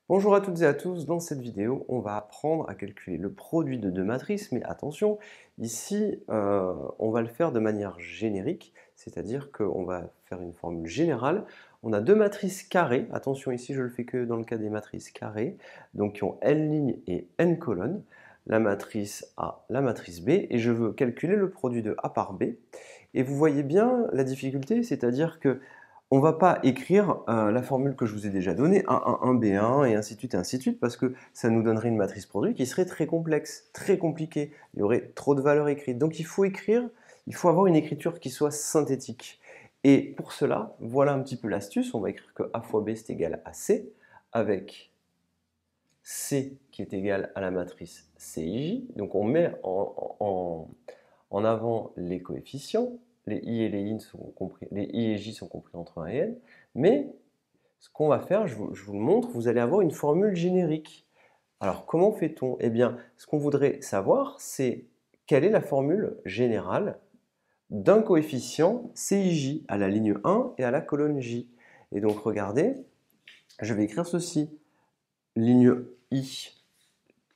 Bonjour à toutes et à tous, dans cette vidéo on va apprendre à calculer le produit de deux matrices, mais attention, ici on va le faire de manière générique, c'est-à-dire qu'on va faire une formule générale. On a deux matrices carrées, attention ici je le fais que dans le cas des matrices carrées, donc qui ont n lignes et n colonnes, la matrice A, la matrice B, et je veux calculer le produit de A par B. Et vous voyez bien la difficulté, c'est-à-dire que on ne va pas écrire la formule que je vous ai déjà donnée, 1, 1, 1, B1, et ainsi de suite, parce que ça nous donnerait une matrice produit qui serait très complexe, très compliquée. Il y aurait trop de valeurs écrites. Donc il faut écrire, il faut avoir une écriture qui soit synthétique. Et pour cela, voilà un petit peu l'astuce. On va écrire que A fois B c'est égal à C, avec C qui est égal à la matrice CIJ. Donc on met en avant les coefficients. Les I et les I et J sont compris entre 1 et n. Mais ce qu'on va faire, je vous le montre, vous allez avoir une formule générique. Alors comment fait-on? Eh bien, ce qu'on voudrait savoir, c'est quelle est la formule générale d'un coefficient CIJ à la ligne 1 et à la colonne J. Et donc regardez, je vais écrire ceci. Ligne I,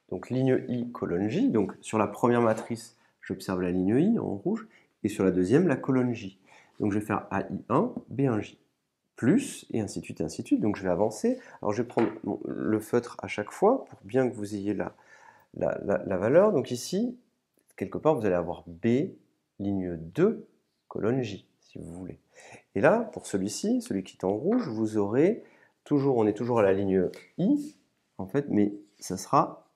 donc ligne I colonne J, donc sur la première matrice, j'observe la ligne I en rouge, et sur la deuxième, la colonne J. Donc je vais faire AI1, B1J, plus, et ainsi de suite, et ainsi de suite. Donc je vais avancer. Alors je vais prendre le feutre à chaque fois, pour bien que vous ayez la valeur. Donc ici, quelque part, vous allez avoir B, ligne 2, colonne J, si vous voulez. Et là, pour celui-ci, celui qui est en rouge, vous aurez toujours, on est toujours à la ligne I, en fait, mais ça sera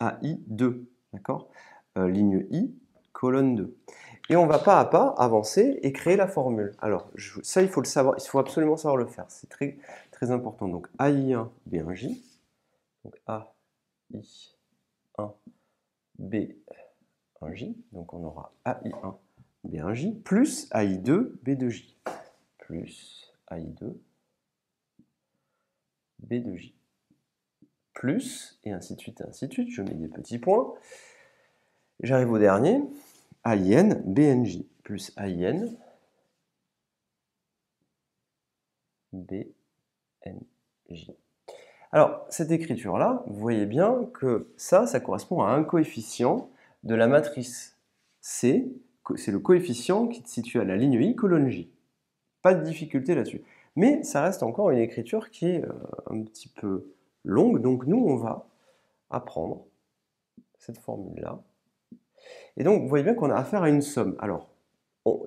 AI2, d'accord? Ligne I, colonne 2. Et on va pas à pas avancer et créer la formule. Alors, ça, il faut le savoir, il faut absolument savoir le faire. C'est très, très important. Donc, AI1, B1J. Donc, AI1, B1J. Donc, on aura AI1, B1J, plus AI2, B2J. Plus AI2, B2J. Plus, et ainsi de suite, et ainsi de suite. Je mets des petits points. J'arrive au dernier. AIN, BNJ, plus AIN, BNJ. Alors, cette écriture-là, vous voyez bien que ça correspond à un coefficient de la matrice C, c'est le coefficient qui se situe à la ligne I, colonne J. Pas de difficulté là-dessus. Mais ça reste encore une écriture qui est un petit peu longue, donc nous, on va apprendre cette formule-là. Et donc, vous voyez bien qu'on a affaire à une somme. Alors,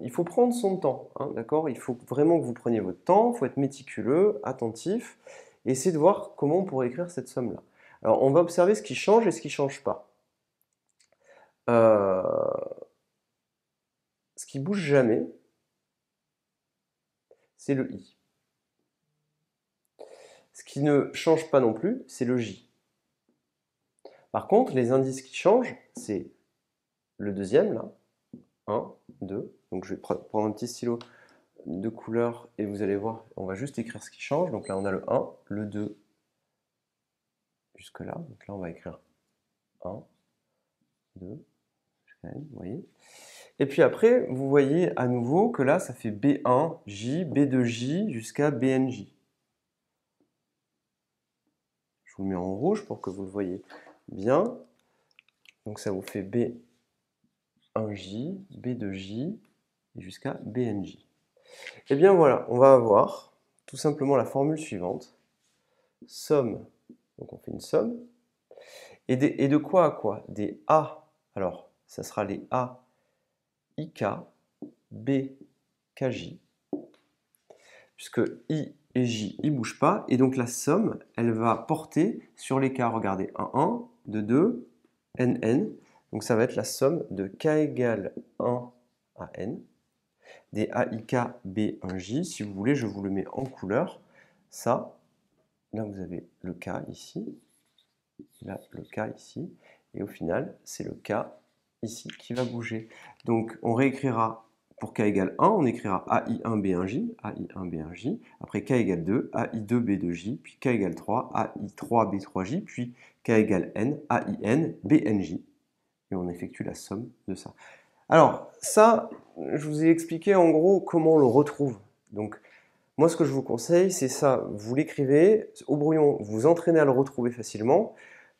il faut prendre son temps, hein, d'accord? Il faut vraiment que vous preniez votre temps, il faut être méticuleux, attentif, et essayer de voir comment on pourrait écrire cette somme-là. Alors, on va observer ce qui change et ce qui ne change pas. Ce qui bouge jamais, c'est le I. Ce qui ne change pas non plus, c'est le J. Par contre, les indices qui changent, c'est le deuxième, là, 1, 2. Donc, je vais prendre un petit stylo de couleur et vous allez voir, on va juste écrire ce qui change. Donc là, on a le 1, le 2, jusque là. Donc là, on va écrire 1, 2, vous voyez. Et puis après, vous voyez à nouveau que là, ça fait B1J, B2J jusqu'à BNJ. Je vous le mets en rouge pour que vous le voyez bien. Donc ça vous fait B1J, B2J jusqu'à BNJ. Et bien voilà, on va avoir tout simplement la formule suivante. Somme, donc on fait une somme. Et de quoi à quoi? Des A, alors ça sera les A IK, B, KJ, puisque I et J, ils ne bougent pas, et donc la somme, elle va porter sur les K, regardez, 1, 1, 2, 2, N, N, donc ça va être la somme de K égale 1 à N, des AIK, B, 1J, si vous voulez, je vous le mets en couleur, ça, là vous avez le K ici, là le K ici, et au final, c'est le K ici qui va bouger. Donc on réécrira pour k égale 1, on écrira AI1 B1J, AI1 B1J, après k égale 2, AI2 B2J, puis k égale 3, AI3 B3J, puis k égale n, AIN BNJ. Et on effectue la somme de ça. Alors ça, je vous ai expliqué en gros comment on le retrouve. Donc Moi, ce que je vous conseille, c'est ça. Vous l'écrivez au brouillon, vous vous entraînez à le retrouver facilement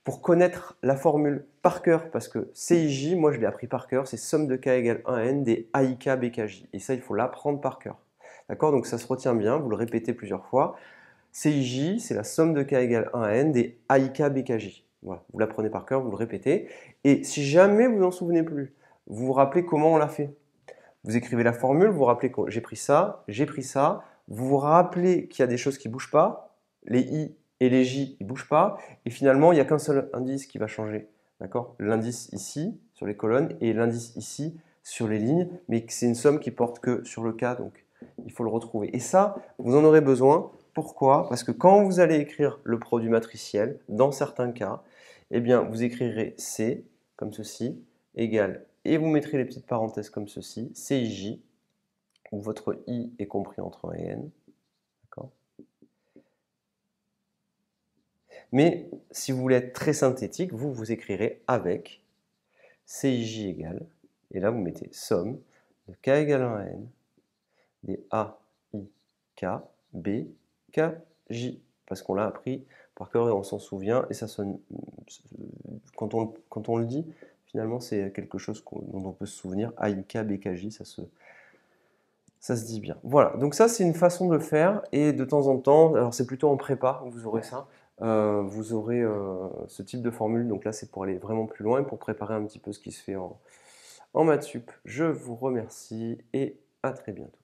pour connaître la formule par cœur, parce que CIJ, moi je l'ai appris par cœur, c'est somme de k égale 1n des AIK BKJ. Et ça, il faut l'apprendre par cœur. D'accord? Donc ça se retient bien, vous le répétez plusieurs fois. CIJ, c'est la somme de k égale 1n des AIK BKJ. Voilà, vous l'apprenez par cœur, vous le répétez. Et si jamais vous n'en souvenez plus, vous vous rappelez comment on l'a fait. Vous écrivez la formule, vous vous rappelez que j'ai pris ça, vous vous rappelez qu'il y a des choses qui ne bougent pas, les i et les j, ils ne bougent pas, et finalement, il n'y a qu'un seul indice qui va changer. D'accord? L'indice ici, sur les colonnes, et l'indice ici, sur les lignes, mais c'est une somme qui porte que sur le k, donc il faut le retrouver. Et ça, vous en aurez besoin. Pourquoi? Parce que quand vous allez écrire le produit matriciel, dans certains cas, eh bien, vous écrirez C, comme ceci, égale, et vous mettrez les petites parenthèses comme ceci, CIJ, où votre I est compris entre 1 et N. Mais si vous voulez être très synthétique, vous écrirez avec CIJ égale, et là vous mettez somme de K égale 1 à N, des A, I, K, B, K, J. Parce qu'on l'a appris par cœur et on s'en souvient, et ça sonne, quand on le dit, finalement c'est quelque chose dont on peut se souvenir, A, I, K, B, K, J, ça se dit bien. Voilà, donc ça c'est une façon de le faire, et de temps en temps, alors c'est plutôt en prépa où vous aurez ça, vous aurez ce type de formule, donc là c'est pour aller vraiment plus loin, pour préparer un petit peu ce qui se fait en maths sup. Je vous remercie et à très bientôt.